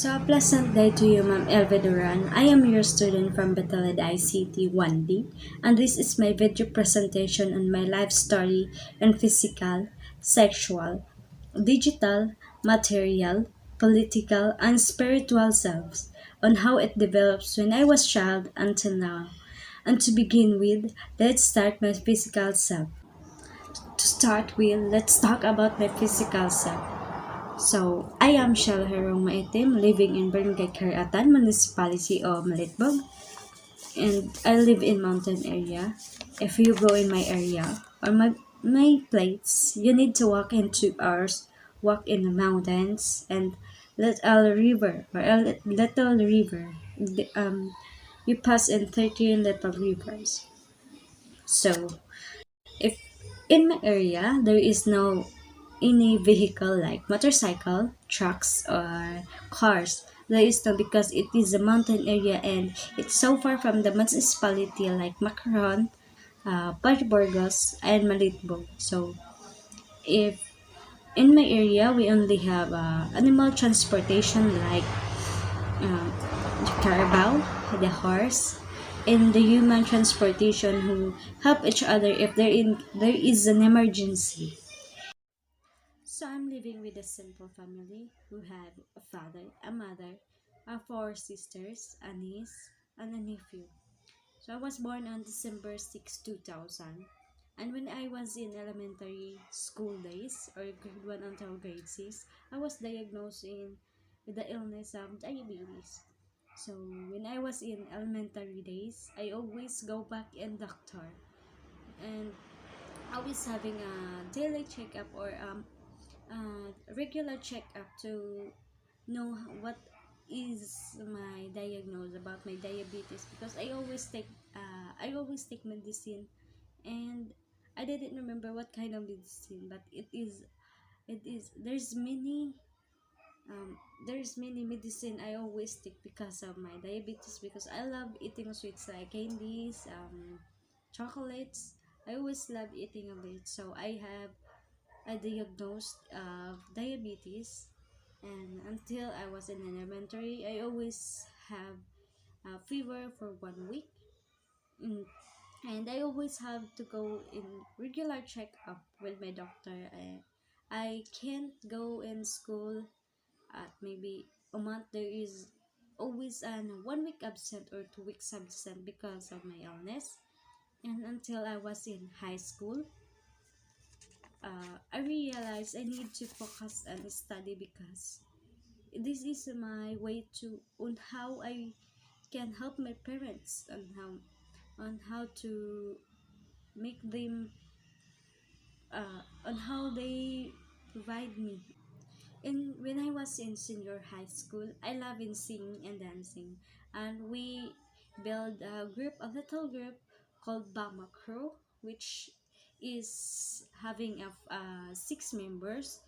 So, pleasant day to you, Ma'am Elveduran. I am your student from Batalad ICT 1B, and this is my video presentation on my life story and physical, sexual, digital, material, political, and spiritual selves on how it develops when I was child until now. And to begin with, let's start my physical self. To start with, let's talk about my physical self. So, I am Shell Herong Maitim, living in Barangay Karatan, Municipality of Malitbog, and I live in mountain area. If you go in my area or my place, you need to walk in 2 hours, walk in the mountains, and little river or a little river. You pass in 13 little rivers. So, if in my area there is no any vehicle like motorcycle, trucks, or cars, there is no because it is a mountain area and it's so far from the municipality like Macron, Burgos, and Malitbog. So if in my area we only have animal transportation like um, the carabao, the horse, and the human transportation who help each other if there is an emergency. So I'm living with a simple family who have a father, a mother, four sisters, a niece, and a nephew. So I was born on December 6, 2000. And when I was in elementary school days, or grade 1 until grade 6, I was diagnosed with the illness of diabetes. So when I was in elementary days, I always go back in doctor and always having a daily checkup or regular checkup to know what is my diagnosis about my diabetes because I always take medicine and I didn't remember what kind of medicine, but it is there's many medicine I always take because of my diabetes because I love eating sweets like candies, chocolates. I always love eating of it, so I have a diagnosed of diabetes, and until I was in elementary, I always have a fever for 1 week. Mm, and I always have to go in regular checkup with my doctor. I can't go in school at maybe a month. There is always an 1 week absent or 2 weeks absent because of my illness. And until I was in high school, I realized I need to focus and study because this is my way to on how I can help my parents on how to make them on how they provide me. And when I was in senior high school, I love in singing and dancing, and we built a little group called Bama Crew, which is having 6 members,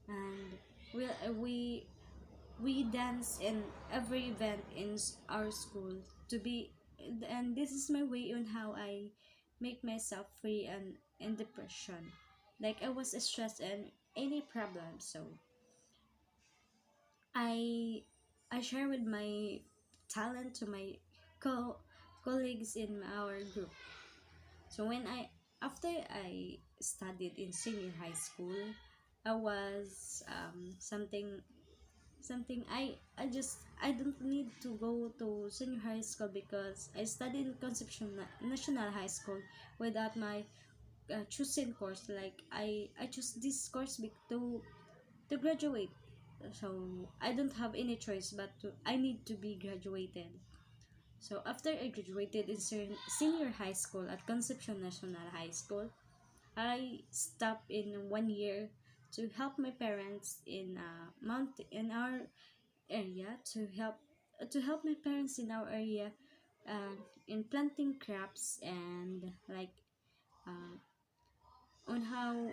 and we dance in every event in our school to be, and this is my way on how I make myself free and in depression, like I was stressed and any problem. So I I share with my talent to my colleagues in our group. So when I after I studied in senior high school, I was something I don't need to go to senior high school because I studied in Concepcion National High School without my choosing course. Like I choose this course to graduate. So I don't have any choice but I need to be graduated. So after I graduated in senior high school at Concepcion National High School, I stopped in 1 year to help my parents in our area to help my parents in our area in planting crops and like uh, on how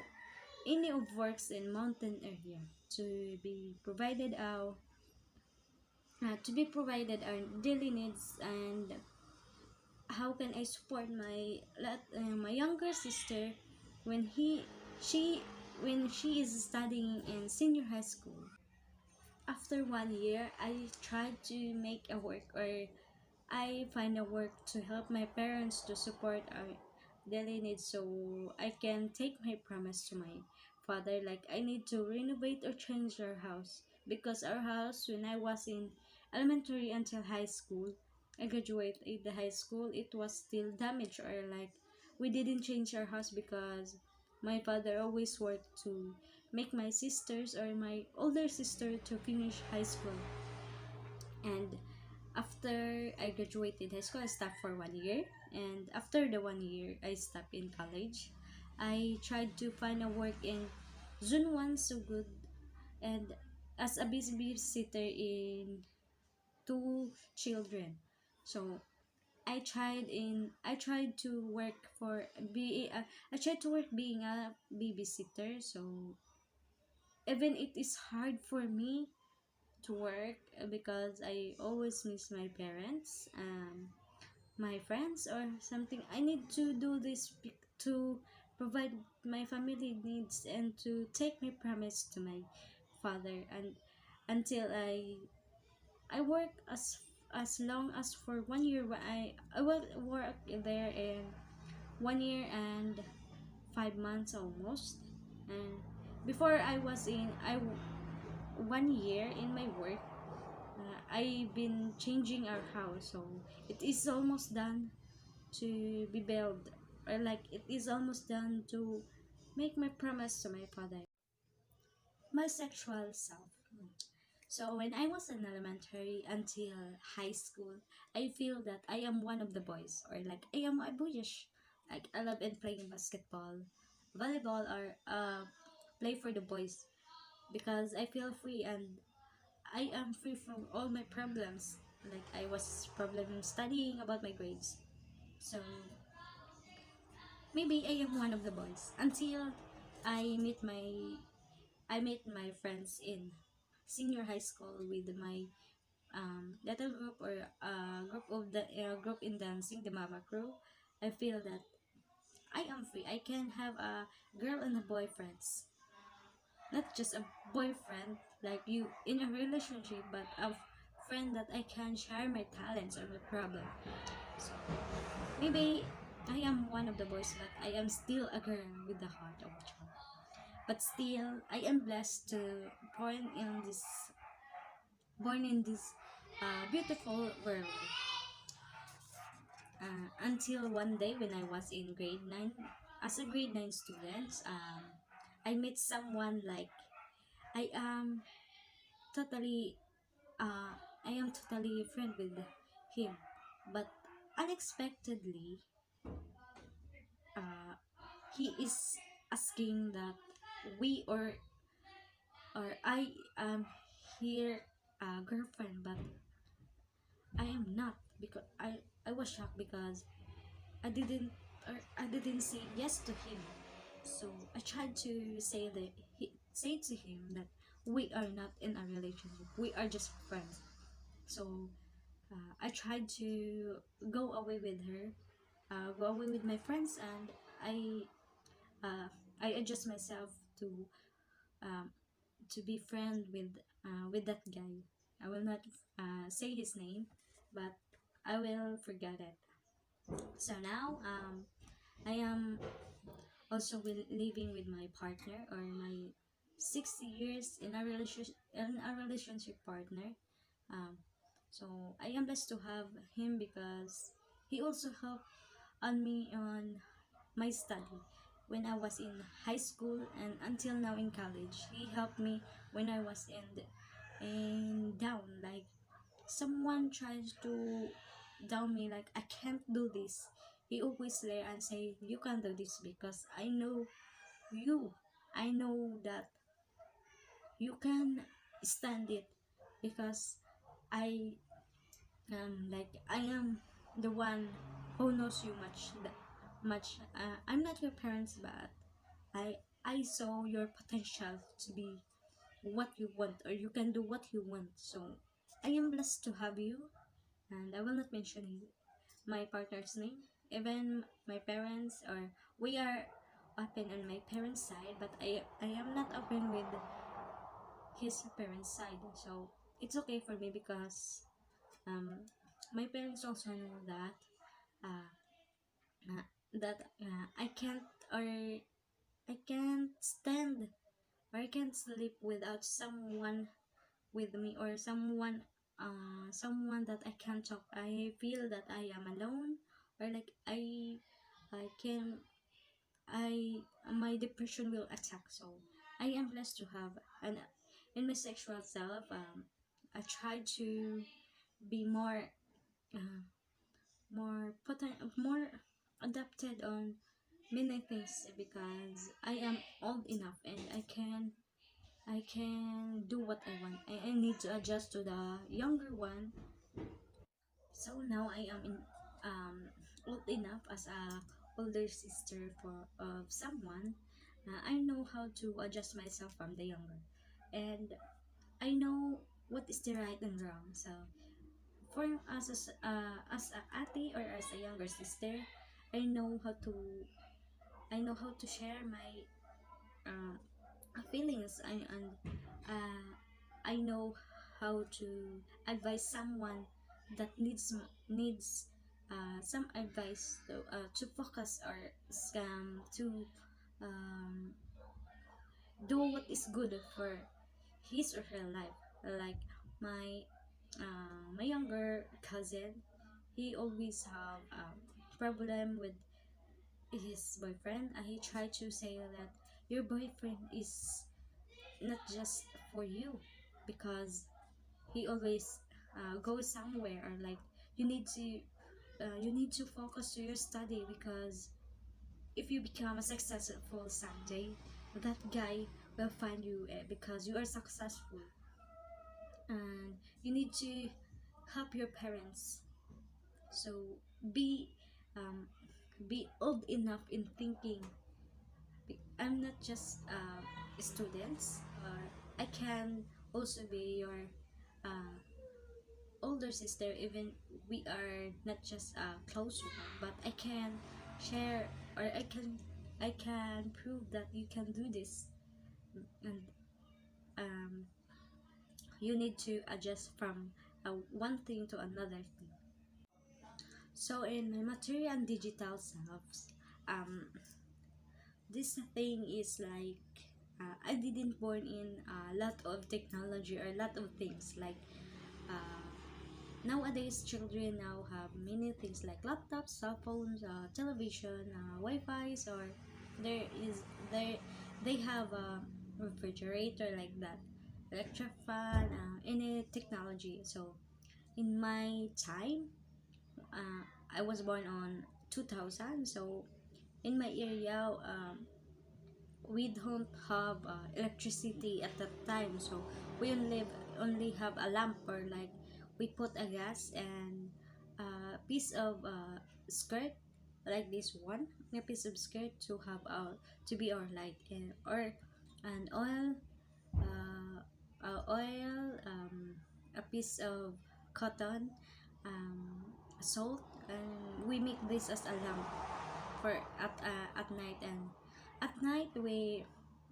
any of works in mountain area to be provided our daily needs. And how can I support my younger sister when he she when she is studying in senior high school. after 1 year, I tried to make a work, or I find a work to help my parents to support our daily needs, so I can take my promise to my father. Like, I need to renovate or change our house, because our house, when I was in elementary until high school, I graduated the high school, it was still damaged, or like we didn't change our house because my father always worked to make my sisters or my older sister to finish high school. And after I graduated high school, I stopped for 1 year. And after the 1 year, I stopped in college. I tried to find a work in Zone 1 so good, and as a babysitter in two children. So I tried to work for be I tried to work being a babysitter. So even it is hard for me to work, because I always miss my parents, my friends, or something. I need to do this to provide my family needs and to take my promise to my father. And until I work as long as for 1 year. I will work there in 1 year and 5 months almost. And before I was in I 1 year in my work, I've been changing our house, so it is almost done to be built, or like it is almost done to make my promise to my father. My sexual self. So when I was in elementary until high school, I feel that I am one of the boys, or like I am a boyish. Like, I love in playing basketball, volleyball, or play for the boys, because I feel free, and I am free from all my problems. Like, I was problem studying about my grades. So maybe I am one of the boys until I meet my I met my friends in senior high school with my little group, or group in dancing, the Mama Crew. I feel that I am free. I can have a girl and a boyfriends, not just a boyfriend like you in a relationship, but a friend that I can share my talents or my problem. So maybe I am one of the boys, but I am still a girl with the heart of a child. But still, I am blessed to born in this beautiful world. Until one day when I was in grade 9, as a grade 9 student, I met someone like I am totally I am totally friend with him, but unexpectedly, uh, he is asking that we or I am here girlfriend, but I am not, because I was shocked because I didn't I didn't say yes to him. So I tried to say to him that we are not in a relationship. We are just friends. So I tried to go away with her, go away with my friends, and uh, I adjust myself um, to be friend with that guy. I will not say his name, but I will forget it. So now I am also living with my partner, or my 6 years in a relationship partner. Um, so I am blessed to have him, because he also helped on me on my study when I was in high school and until now in college. He helped me when I was in down, like someone tries to down me, like I can't do this. He always there and say you can do this, because I know you. I know that you can stand it, because I I am the one who knows you much. I'm not your parents, but I saw your potential to be what you want, or you can do what you want. So I am blessed to have you, and I will not mention my partner's name. Even my parents, or we are open on my parents' side, but I am not open with his parents' side. So it's okay for me because my parents also know uh, that I can't stand or I can't sleep without someone with me, or someone that I can talk. I feel that I am alone, or like I can I my depression will attack. So I am blessed to have, and in my sexual self, I try to be uh, more adapted on many things because I am old enough and I can do what I want. I need to adjust to the younger one. So now I am old enough as a older sister for of someone. I know how to adjust myself from the younger, and I know what is the right and wrong. So for as a ate or as a younger sister, I know how to I know how to share my uh, feelings, and uh, I know how to advise someone that needs some advice to focus or to um, do what is good for his or her life. Like my my younger cousin, he always have problem with his boyfriend. He tried to say that your boyfriend is not just for you, because he always goes somewhere, or like you need to focus to your study, because if you become a successful someday, that guy will find you because you are successful, and you need to help your parents. So um, be old enough in thinking. I'm not just students. I can also be your uh, older sister, even we are not just close one, but I can share, or I can prove that you can do this, and um, you need to adjust from one thing to another thing. So in my material and digital selves, um, this thing is like I didn't born in a lot of technology or a lot of things like uh, nowadays children now have many things like laptops, cell phones, television, Wi-Fi's, or there is there they have a refrigerator like that, electric fan, any technology. So in my time, I was born on 2000. So in my area, we don't have electricity at that time, so we only have a lamp, or like we put a gas and a piece of skirt, like this one, a piece of skirt to have our to be our light, and or an uh, oil, a piece of cotton, salt, and we make this as a lamp for at night. And at night, we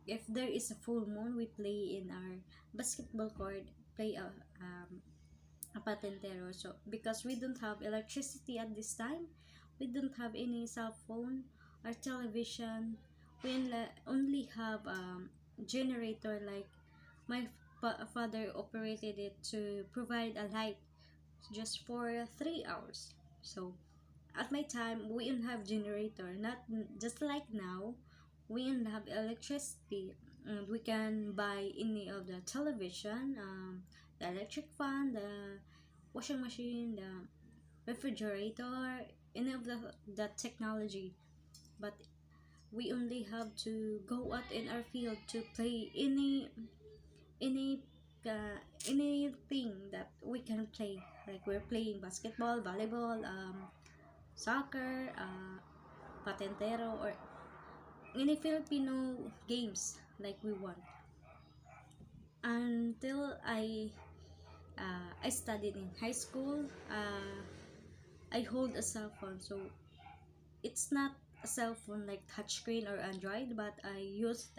if there is a full moon, we play in our basketball court, play a patentero. So because we don't have electricity at this time, we don't have any cell phone or television, we only have generator, like my father operated it to provide a light just for 3 hours. So at my time, we don't have generator, not just like now. We don't have electricity, and we can buy any of the television, the electric fan, the washing machine, the refrigerator, any of the technology. But we only have to go out in our field to play any anything that we can play. Like we're playing basketball, volleyball, soccer, patentero, or any Filipino games like we want. Until I studied in high school, I hold a cell phone. So it's not a cell phone like touchscreen or Android, but I used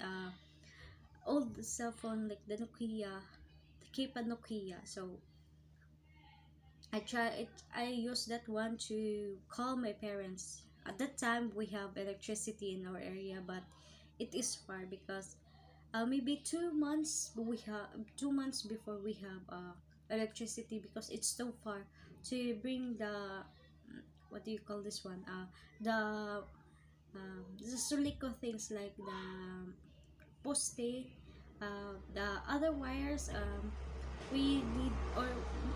old cell phone like the Nokia, the keypad Nokia. So I try it. I use that one to call my parents. At that time, we have electricity in our area, but it is far because maybe 2 months we have 2 months before we have electricity because it's so far to bring the what do you call this one? The Sulico things like the poste, the other wires. We need or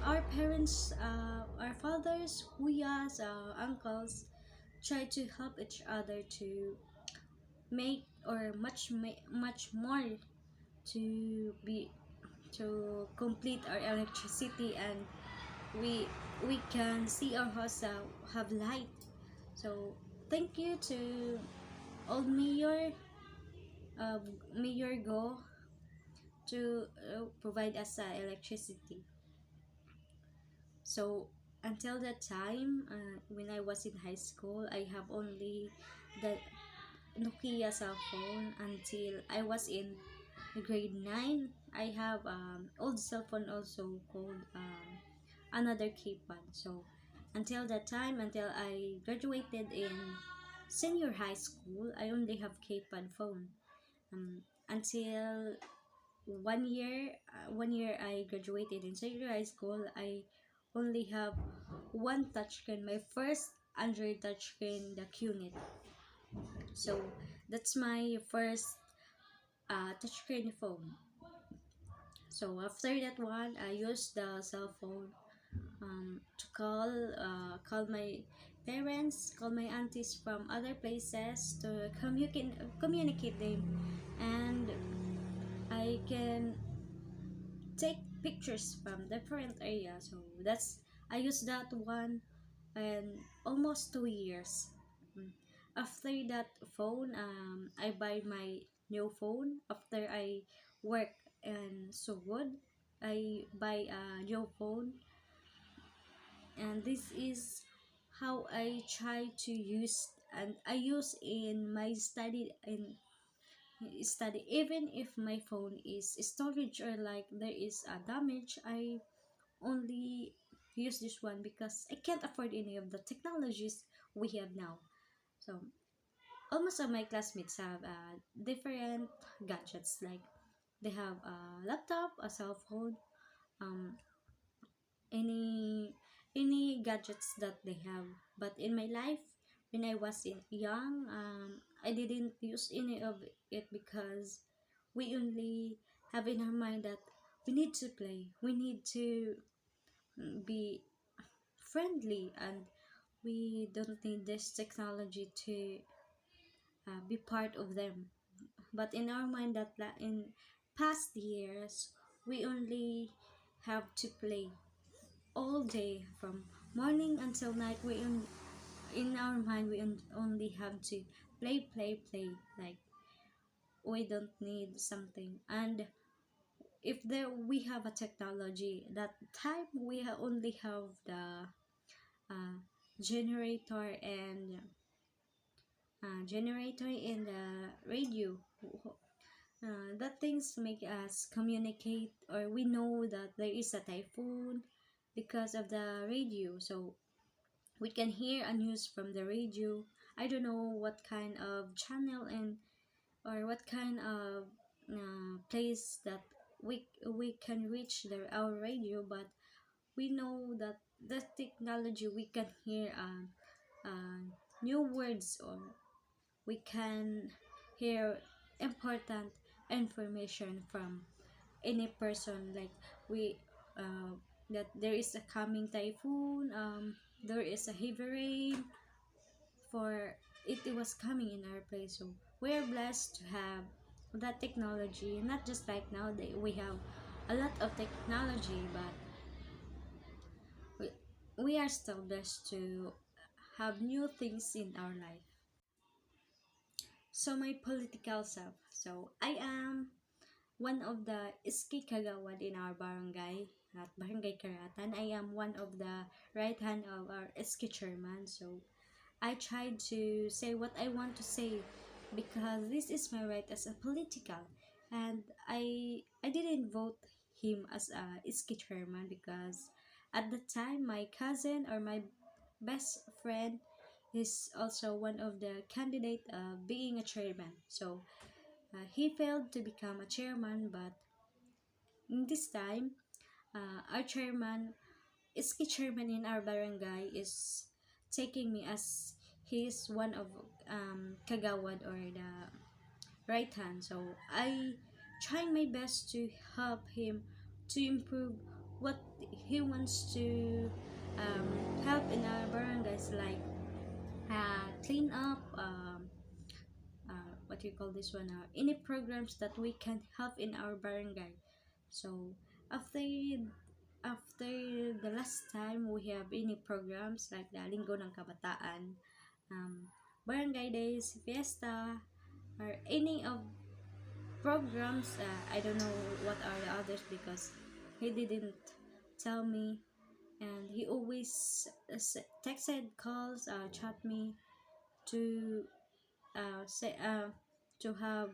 our parents, our fathers, kuyas, uncles, try to help each other to make or much more to be to complete our electricity, and we we can see our house have light. So thank you to old Mayor Go to provide us electricity. So until that time, when I was in high school, I have only the Nokia cell phone until I was in grade 9. I have old cell phone also called another keypad. So until that time, until I graduated in senior high school, I only have keypad phone. Until 1 year I graduated in senior high school, I only have one touchscreen, my first Android touchscreen, the QNET. So that's my first touchscreen phone. So after that one, I used the cell phone to call my parents, call my aunties from other places to communicate them, and I can take pictures from different areas. So that's I use that one and almost 2 years. Mm. After that phone, I buy my new phone. After I work in so good, I buy a new phone, and this is how I try to use, and I use in my study. Even if my phone is storage or like there is a damage, I only use this one because I can't afford any of the technologies we have now. So almost all my classmates have different gadgets, like they have a laptop, a cell phone, um, any gadgets that they have. But in my life, when I was young, I didn't use any of it because we only have in our mind that we need to play, we need to be friendly, and we don't need this technology to be part of them. But in our mind, that in past years, we only have to play all day from morning until night. In our mind, we only have to play, like we don't need something. And if there we have a technology that time, we only have the uh, generator and generator in the radio. That things make us communicate, or we know that there is a typhoon because of the radio. So we can hear a news from the radio. I don't know what kind of channel and or what kind of place that we can reach our radio, but we know that the technology we can hear uh, new words, or we can hear important information from any person, like we that there is a coming typhoon, there is a heavy rain, for it was coming in our place. So we're blessed to have that technology. Not just like now that we have a lot of technology, but we, we are still blessed to have new things in our life. So my political self. So I am one of the Iski Kagawad in our barangay at Barangay Karatan. I am one of the right hand of our Iski chairman. So I tried to say what I want to say because this is my right as a political. And I didn't vote him as a ISKI chairman because at the time my cousin or my best friend is also one of the candidate being a chairman. So he failed to become a chairman, but this time our chairman, ISKI chairman in our barangay, is taking me as he is one of kagawad or the right hand. So I trying my best to help him to improve what he wants to um, help in our barangays, like clean up, what do you call this one, any programs that we can help in our barangay. So after the last time we have any programs like the Linggo ng Kabataan, barangay days, fiesta, or any of programs. I don't know what are the others because he didn't tell me, and he always texted, calls, chat me to say to have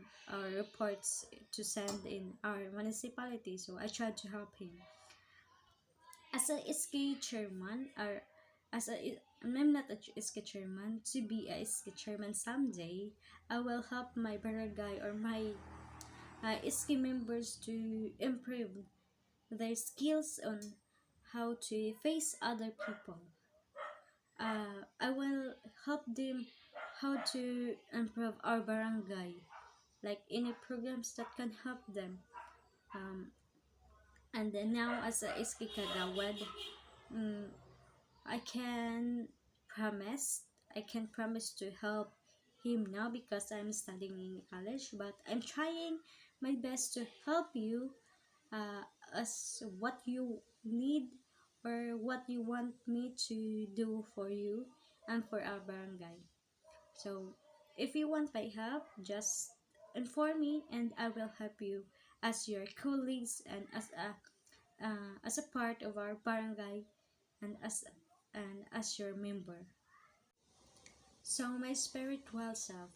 reports to send in our municipality. So I tried to help him as a SK chairman, or as a I'm not a SK chairman. To be a SK chairman someday, I will help my barangay or my SK members to improve their skills on how to face other people. I will help them how to improve our barangay, like any programs that can help them. Um, and then now as a SK Kagawad, I can I can promise to help him now because I'm studying in college, but I'm trying my best to help you as what you need or what you want me to do for you and for our barangay. So if you want my help, just inform me and I will help you as your colleagues and as a part of our barangay and as your member. So my spiritual self,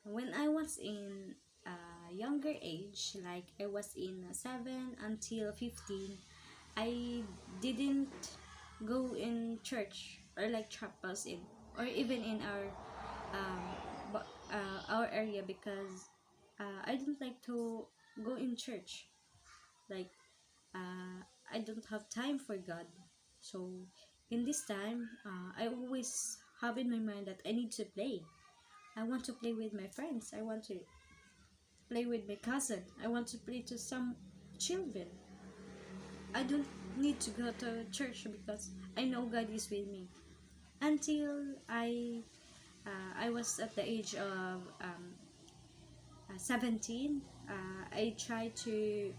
when I was in a younger age, like I was in 7 until 15, I didn't go in church or like chapels in or even in our area because I don't like to go in church. Like I don't have time for God. So in this time, I always have in my mind that I need to play. I want to play with my friends. I want to play with my cousin. I want to play to some children. I don't need to go to church because I know God is with me. Until I was at the age of 17, I tried to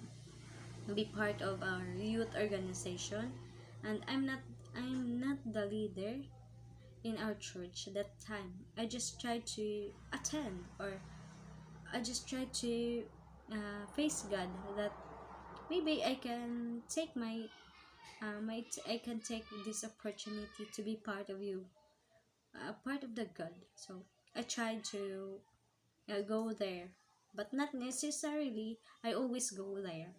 be part of our youth organization, and I'm not the leader in our church that time. I just tried to attend, or I just tried to face God that maybe I can take I can take this opportunity to be part of you, part of the God. So I tried to go there, but not necessarily I always go there.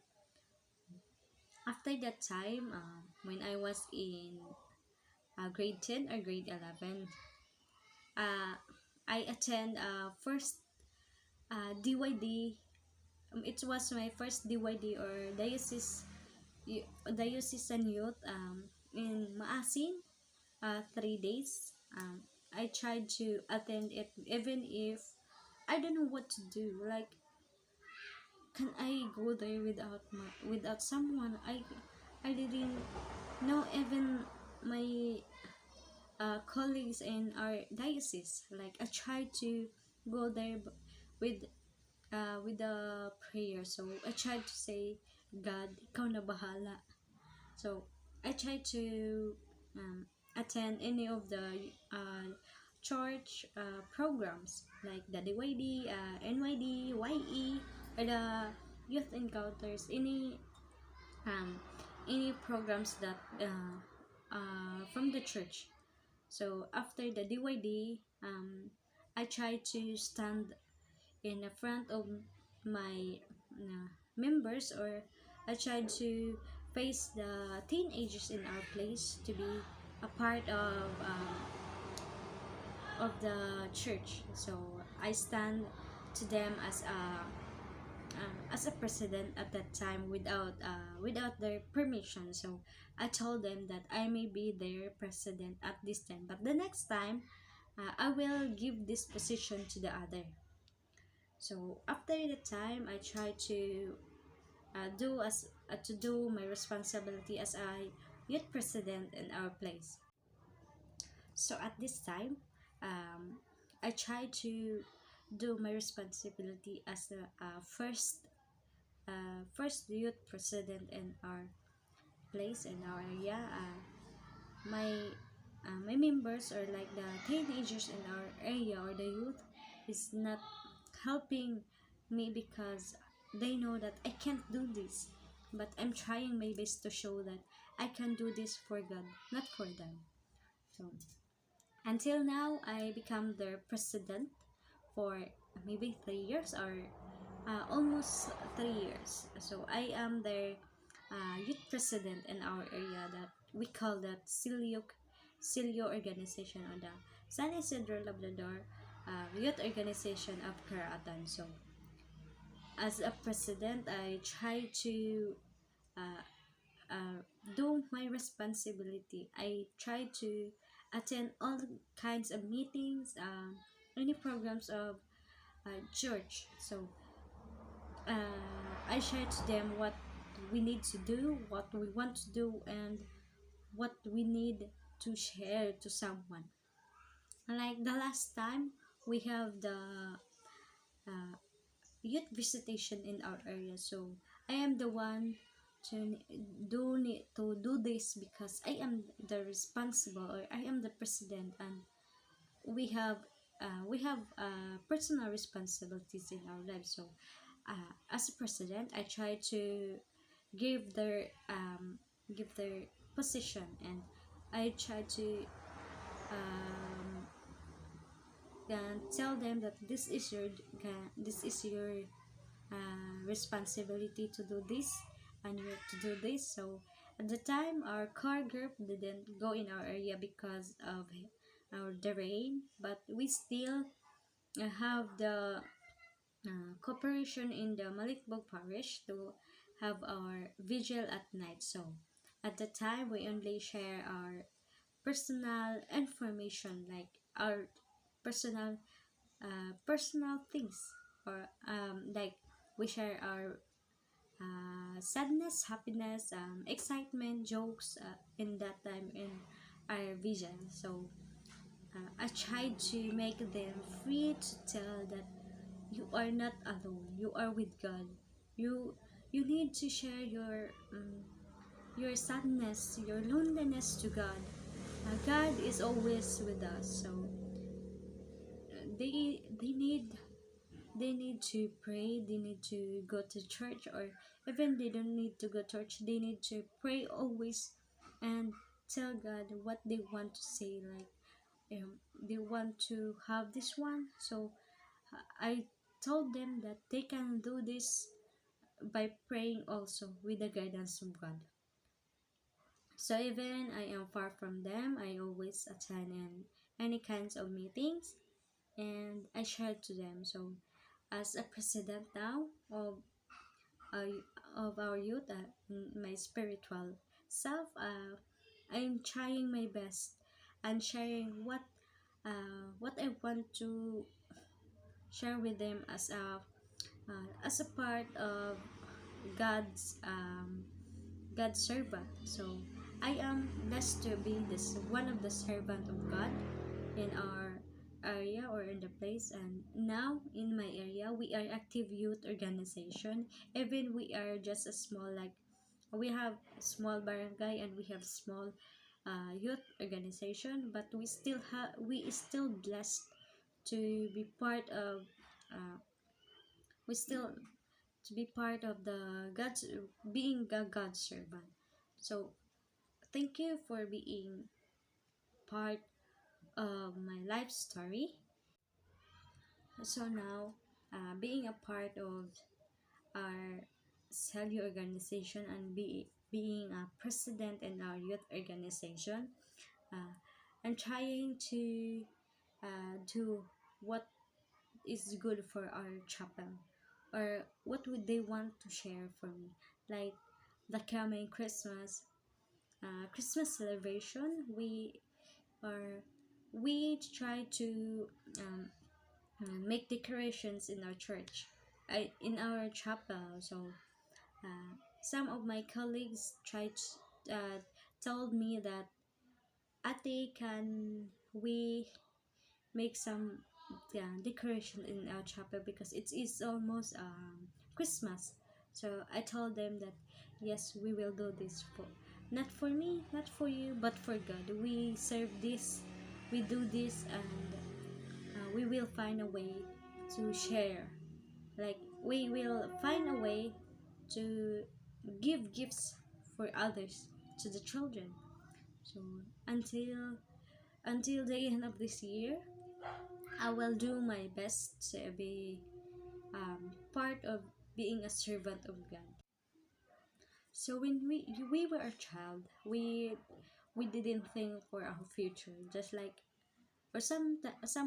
After that time, when I was in grade 10 or grade 11, uh, I attend first DYD. It was my first DYD or diocesan youth in Maasin, 3 days. I tried to attend it even if I don't know what to do. Like, can I go there without someone? I didn't know even my colleagues in our diocese. Like I tried to go there with with the prayer. So I tried to say, God, ikaw na bahala. So I tried to attend any of the church programs like the DYD, NYD, YE, or the youth encounters, um, any programs that from the church. So after the DYD, I tried to stand in the front of my members, or I try to face the teenagers in our place to be a part of the church. So I stand to them as a president at that time without their permission. So I told them that I may be their president at this time, but the next time I will give this position to the other. So after the time, I try to do my responsibility as a youth president in our place. So at this time, I try to do my responsibility as the first youth president in our place, in our area. My my members, or like the teenagers in our area, or the youth, is not helping me because they know that I can't do this. But I'm trying my best to show that I can do this for God, not for them. So until now, I become their president for maybe 3 years, or almost 3 years. So I am their youth president in our area, that we call that Silio organization, or the San Isidro Labrador Youth Organization of Karatan. So as a president, I try to uh, uh, do my responsibility. I try to attend all kinds of meetings, any programs of church. So I share to them what we need to do, what we want to do, and what we need to share to someone. Like the last time, we have the uh, youth visitation in our area. So I am the one to do this because I am the responsible, or I am the president, and we have personal responsibilities in our lives. So as a president, I try to give their give their position, and I try to um, tell them that this is your responsibility to do this, and you have to do this. So at the time, our car group didn't go in our area because of the rain, but we still have the cooperation in the Malikbog parish to have our vigil at night. So at the time, we only share our personal information, like our personal personal things, or like we share our sadness, happiness, excitement, jokes in that time in our vision. So I tried to make them free to tell that you are not alone. You are with God. You need to share your sadness, your loneliness to God. God is always with us. So they need to pray, they need to go to church, or even they don't need to go to church, they need to pray always and tell God what they want to say, like they want to have this one. So I told them that they can do this by praying also with the guidance of God. So even I am far from them, I always attend any kinds of meetings, and I share to them. So as a president now of our youth, my spiritual self, I'm trying my best and sharing what I want to share with them as a part of God's God's servant. So I am blessed to be this one of the servant of God in our area, or in the place. And now in my area, we are active youth organization. Even we are just a small, like we have small barangay, and we have small youth organization, but we still blessed to be part of uh, we still to be part of the God's being a God's servant. So thank you for being part of my life story. So now, being a part of our cellular organization and being a president in our youth organization. Uh, I'm trying to do what is good for our chapel, or what would they want to share for me, like the coming Christmas celebration. Are we try to make decorations in our church, in our chapel. So some of my colleagues told me that, Ate, can we make some, yeah, decoration in our chapel because it is almost Christmas. So I told them that yes, we will do this for, not for me, not for you, but for God. We serve this, we do this, and we will find a way to share. Like, we will find a way to give gifts for others, to the children. So until the end of this year, I will do my best to be part of being a servant of God. So when we were a child, we didn't think for our future. Just like for some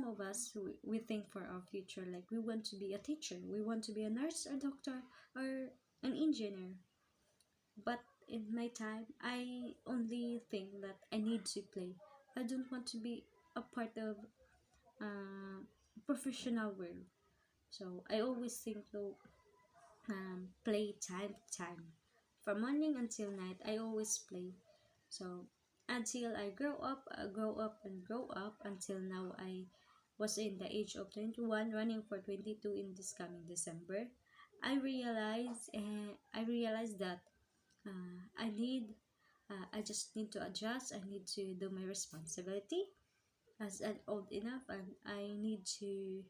of us, we think for our future. Like, we want to be a teacher, we want to be a nurse, a doctor, or an engineer. But in my time, I only think that I need to play. I don't want to be a part of uh, professional world. So I always think to play time to time. From morning until night, I always play. So until I grow up and grow up until now, I was in the age of 21, running for 22 in this coming December. I realized that I just need to adjust. I need to do my responsibility as an old enough, and I need to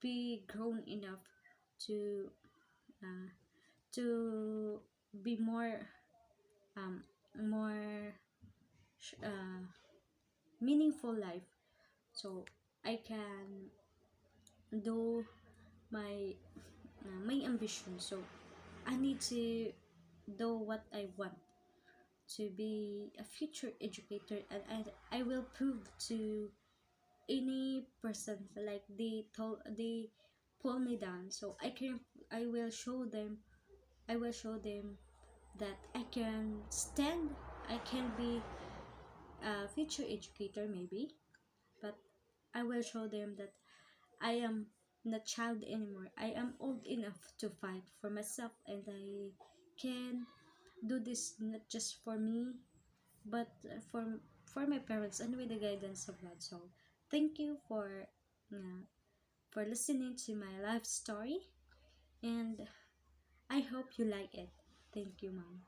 be grown enough to uh, to be more uh, meaningful life, so I can do my my ambition. So I need to do what I want, to be a future educator, and I will prove to any person, like they pull me down. So I will show them that I can stand. I can be a future educator, maybe, but I will show them that I am not child anymore. I am old enough to fight for myself, and I can do this not just for me, but for my parents, and with the guidance of God. So thank you for listening to my life story, and I hope you like it. Thank you, Mom.